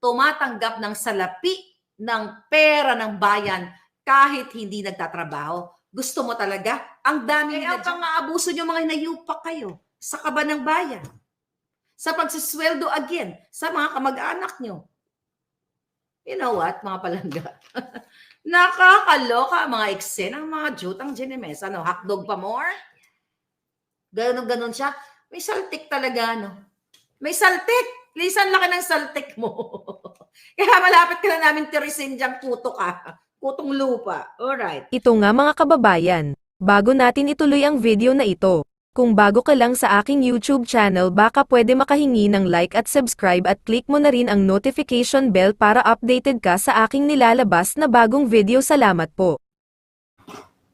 tumatanggap ng salapi ng pera ng bayan kahit hindi nagtatrabaho. Gusto mo talaga? Ang dami nila dyan. Pang-aabuso nyo mga hinayupak kayo sa kaban ng bayan. Sa pagsisweldo again sa mga kamag-anak nyo. You know what, mga palangga? Nakakaloka mga eksena ng mga jutang Ginemes. Ano, hotdog pa more? Ganon-ganon siya. May saltik talaga, no? May saltik. Lisan laki ng saltik mo. Kaya malapit ka na namin tirisin diyang puto ka. Putong lupa. Alright. Ito nga mga kababayan, bago natin ituloy ang video na ito, kung bago ka lang sa aking YouTube channel baka pwede makahingi ng like at subscribe at click mo na rin ang notification bell para updated ka sa aking nilalabas na bagong video. Salamat po.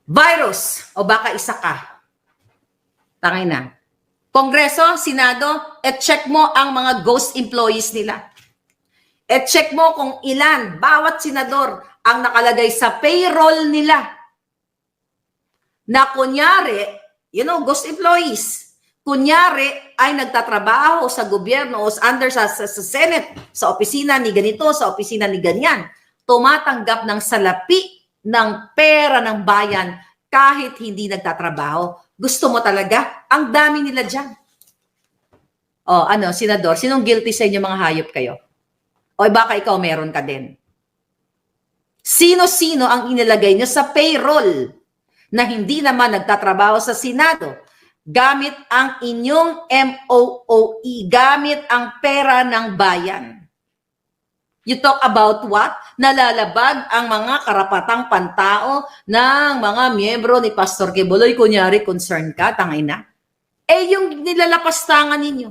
Virus o baka isa ka. Tangay na. Kongreso, Senado, check mo ang mga ghost employees nila. Check mo kung ilan, bawat senador ang nakalagay sa payroll nila. Na kunyari, ghost employees, kunyari ay nagtatrabaho sa gobyerno o under sa Senate, sa opisina ni ganito, sa opisina ni ganyan, tumatanggap ng salapi ng pera ng bayan kahit hindi nagtatrabaho. Gusto mo talaga? Ang dami nila dyan. O, senador, sinong guilty sa inyo mga hayop kayo? O baka ikaw meron ka din. Sino-sino ang inilagay nyo sa payroll na hindi naman nagtatrabaho sa Senado gamit ang inyong MOOE, gamit ang pera ng bayan. You talk about what? Nalalabag ang mga karapatang pantao ng mga miyembro ni Pastor Quiboloy. Kunyari, concern ka, tangay na. Yung nilalapastangan ninyo.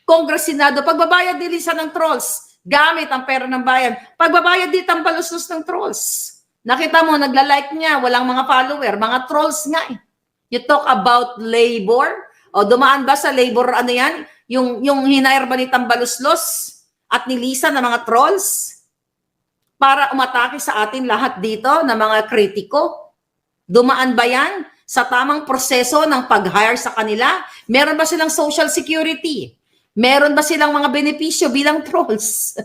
Congress, Senado, pagbabayad dilisan ng trolls, gamit ang pera ng bayan. Pagbabayad dito ang balustos ng trolls. Nakita mo, nagla-like niya, walang mga follower, mga trolls nga eh. You talk about labor, o dumaan ba sa labor, yan? Yung hinair ba ni Tambaluslos at nilisan ng mga trolls para umatake sa atin lahat dito na mga kritiko? Dumaan ba yan sa tamang proseso ng pag-hire sa kanila? Meron ba silang social security? Meron ba silang mga benepisyo bilang trolls?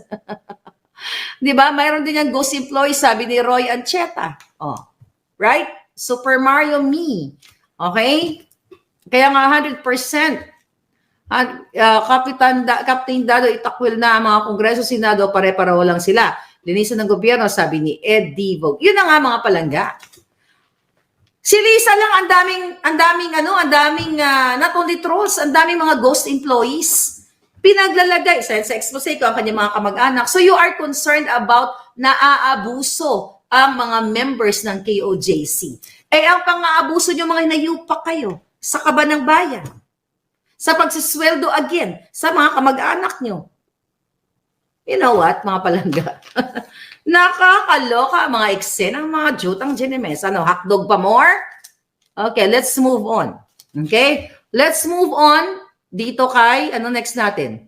Di ba? Mayroon din yung ghost employee, sabi ni Roy Ancheta. Oh, right? Super Mario Me. Okay? Kaya nga 100%. Captain Dado Itakwil na mga Kongreso, Senado, pare-pareho lang sila. Linisan ng gobyerno, sabi ni Ed Divog. Yun na nga mga palangga. Si Lisa lang, ang daming not only trolls, ang daming mga ghost employees. Pinaglalagay sa expose ko ang kanyang mga kamag-anak. So you are concerned about naaabuso ang mga members ng KOJC. Ang pang-aabuso nyo mga hinayupak kayo sa kaban ng bayan. Sa pagsisweldo again sa mga kamag-anak nyo. You know what, mga palangga? Nakakaloka mga eksena ng mga jutang Ginemes. Hotdog pa more? Okay, let's move on. Okay? Let's move on dito kay, next natin?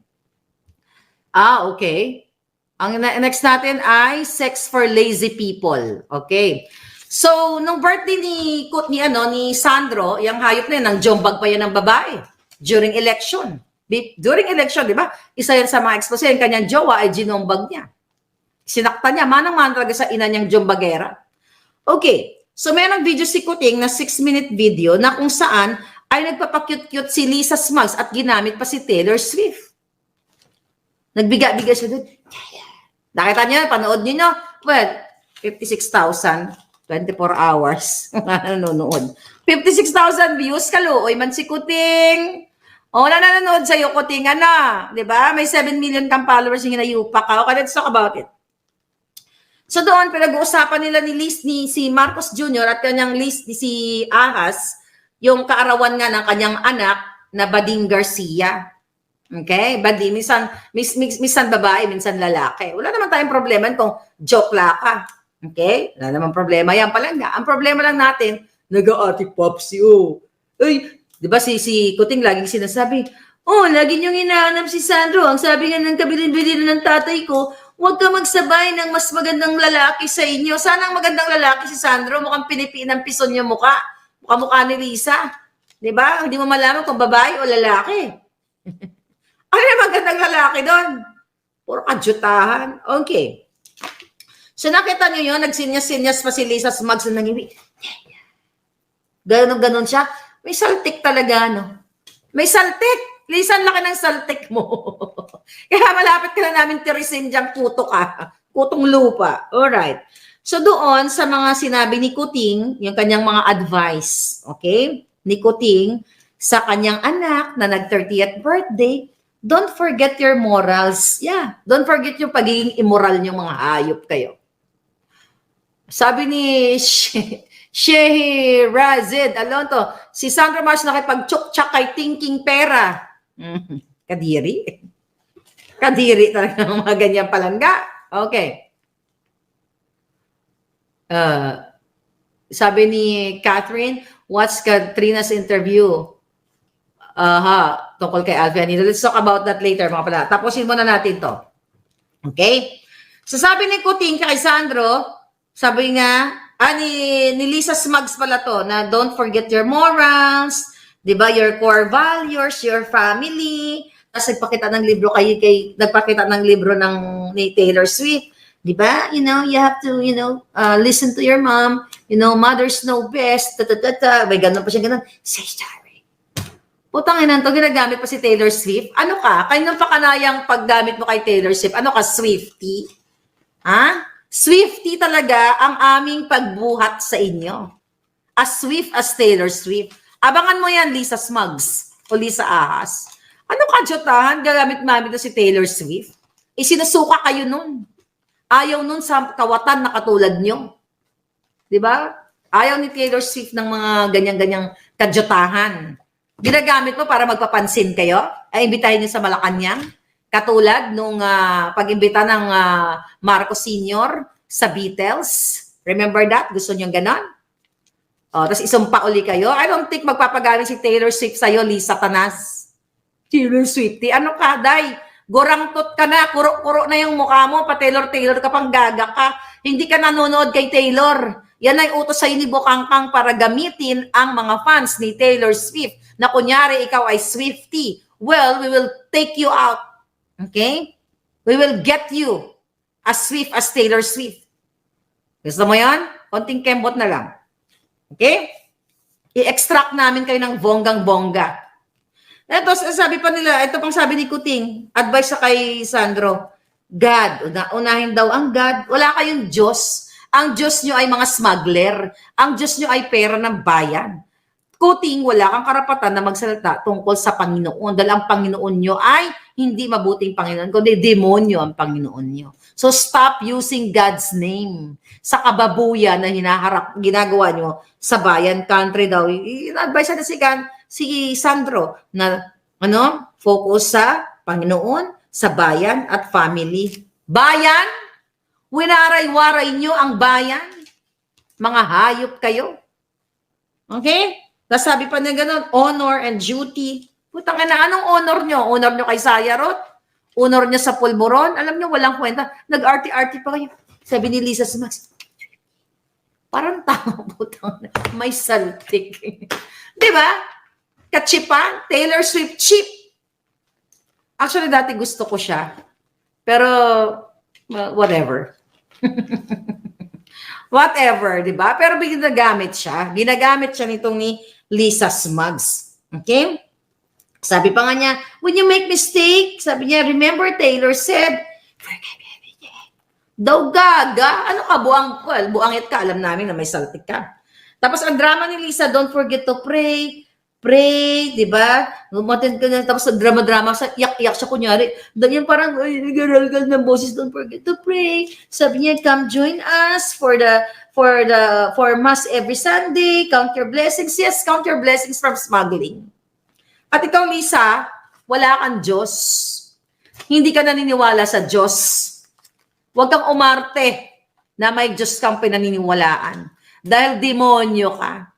Okay. Ang next natin ay sex for lazy people. Okay. So, nung birthday ni Sandro, yung hayop na yun, nang jombag pa yan ng babae. During election. During election, di ba? Isa yan sa mga expose, yung kanyang jowa ay ginombag niya. Sinaktan niya, manang-man talaga sa ina niyang jombagera. Okay, so mayroong video si Kuting na 6-minute video na kung saan ay nagpapakyut-kyut si Lisa Smugs at ginamit pa si Taylor Swift. Nagbiga-biga siya doon. Nakita niyo, panood niyo, well, 56,000, 24 hours nanonood. 56,000 views, kaluoy man si Kuting. Wala nanonood sa'yo, Kuting, di ba? May 7 million kang followers yung hinayupak ka. Okay, let's talk about it. So doon, pinag-uusapan nila ni si Marcos Jr. at kanyang si Ahas, yung kaarawan nga ng kanyang anak na Bading Garcia. Okay? Bading, minsan babae, minsan lalaki. Wala naman tayong problema kung joke la ka. Okay? Wala naman problema. Yan pala nga. Ang problema lang natin, nag-aatik Popsi, Ay, di ba si Kuting laging sinasabi, lagi niyong hinahanap si Sandro. Ang sabi nga ng kabilin-bilin ng tatay ko, huwag ka magsabay ng mas magandang lalaki sa inyo. Sana ang magandang lalaki si Sandro, mukhang pinipiin ng pison yung mukha. Mukha ni Lisa. Di ba? Hindi mo malaman kung babae o lalaki. Ano yung magandang lalaki doon? Puro kadyutahan. Okay. So nakita niyo yun, nagsinyas-sinyas pa si Lisa Smugs na nangiwi. Ganon-ganon siya. May saltik talaga, no? May saltik. Lisa, ang laki ng saltik mo. Kaya malapit ka na namin tirisin diyang puto ka. Putong lupa. Alright. So doon sa mga sinabi ni Kuting, yung kanyang mga advice, okay? Ni Kuting, sa kanyang anak na nag-30th birthday, don't forget your morals. Yeah, don't forget yung pagiging immoral nyo, mga hayop kayo. Sabi ni Shehi Razid, alam to, si Sandra Mars nakipag-chuk-chak kay Thinking Pera. Kadiri. Kadiri talaga ng mga ganyan palangga. Okay. Sabi ni Catherine, what's Katrina's interview? Tungkol kay Alfian. Let's talk about that later, mga pala. Tapusin muna natin to. Okay? So sabi ni Kuting kay Sandro, sabi nga, ni Lisa Smugs pala to, na don't forget your morals, di ba, your core values, your family. Tapos nagpakita ng libro nagpakita ng libro ni Taylor Swift. Di ba? You know, you have to, listen to your mom. You know, mothers know best. May ganun pa siya, ganun. Say sorry. Putang ina to, ginagamit pa si Taylor Swift. Ano ka? Kanyang pakanayang paggamit mo kay Taylor Swift. Ano ka, Swiftie? Ha? Swiftie talaga ang aming pagbuhat sa inyo. As swift as Taylor Swift. Abangan mo yan, Lisa Smugs o Lisa Ahas. Ano ka, Jotahan? Gagamit mami to si Taylor Swift? Isinusuka kayo nun. Ayaw nun sa kawatan na katulad nyo. Diba? Ayaw ni Taylor Swift ng mga ganyang-ganyang kadyotahan. Ginagamit mo para magpapansin kayo? Ay, imbitahin nyo sa Malacanang? Katulad nung pag-imbita ng Marcos Sr. sa Beatles. Remember that? Gusto nyo ganon? Tapos isumpa uli kayo. I don't think magpapagamit si Taylor Swift sa'yo, Lisa Tanas. Taylor Swiftie. Ano ka, day? Gorangtot ka na. Kuro-kuro na yung mukha mo. Pa-Taylor ka pang gaga ka. Hindi ka nanonood kay Taylor. Yan ay utos sa'yo ni Bukangkang para gamitin ang mga fans ni Taylor Swift na kunyari ikaw ay Swiftie. Well, we will take you out. Okay? We will get you as swift as Taylor Swift. Gusto mo yan? Konting kembot na lang. Okay? I-extract namin kayo ng bonggang-bongga. Ito, sabi pa nila, ito pang sabi ni Kuting, advice sa kay Sandro, God, unahin daw ang God. Wala kayong Diyos. Ang Diyos nyo ay mga smuggler. Ang Diyos nyo ay pera ng bayan. Kuting, wala kang karapatan na magsalita tungkol sa Panginoon dahil ang Panginoon nyo ay hindi mabuting Panginoon, kundi demonyo ang Panginoon nyo. So stop using God's name sa kababuyan na ginagawa nyo sa bayan, country daw. I-advise na si Sandro na focus sa Panginoon, sa bayan at family. Bayan? Winaray-waray nyo ang bayan? Mga hayop kayo. Okay? Tapos sabi pa niya ganun, honor and duty. Putang ina, anong honor nyo? Honor nyo kay Sayarot? Honor nyo sa Pulburon? Alam nyo, walang kwenta. Nag-arty-arty pa kayo. Sabi ni Lisa Smugs, parang tama, putang ina. May saltik. Diba? Kachipan, Taylor Swift chip. Actually, dati gusto ko siya. Pero, whatever. Whatever, di ba? Pero ginagamit siya. Ginagamit siya nitong ni Lisa Smugs. Okay? Sabi pa nga niya, when you make mistake, sabi niya, remember Taylor said, forgive everything. Daw gaga. Ano ka, buangit ka. Alam namin na may saltik ka. Tapos ang drama ni Lisa, don't forget to pray. Pray, di ba? Gumatin ka na, tapos drama-drama, iyak-iyak siya kunyari. Dahil parang, nag-aral ng boses, don't forget to pray. Sabi niya, come join us for Mass every Sunday. Count your blessings. Yes, count your blessings from smuggling. At ikaw, Lisa, wala kang Diyos. Hindi ka naniniwala sa Diyos. Huwag kang umarte na may Diyos kang pinaniniwalaan. Dahil demonyo ka.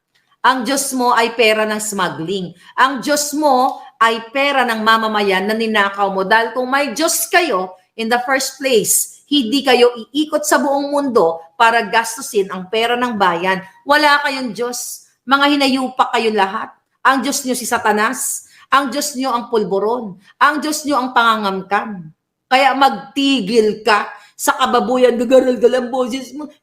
Ang Diyos mo ay pera ng smuggling. Ang Diyos mo ay pera ng mamamayan na ninakaw mo. Dahil kung may Diyos kayo, in the first place, hindi kayo iikot sa buong mundo para gastusin ang pera ng bayan. Wala kayong Diyos. Mga hinayupak kayo lahat. Ang Diyos nyo si Satanas. Ang Diyos nyo ang pulburon. Ang Diyos nyo ang pangangamkam. Kaya magtigil ka sa kababuyan, gagal-gal ang boses mo.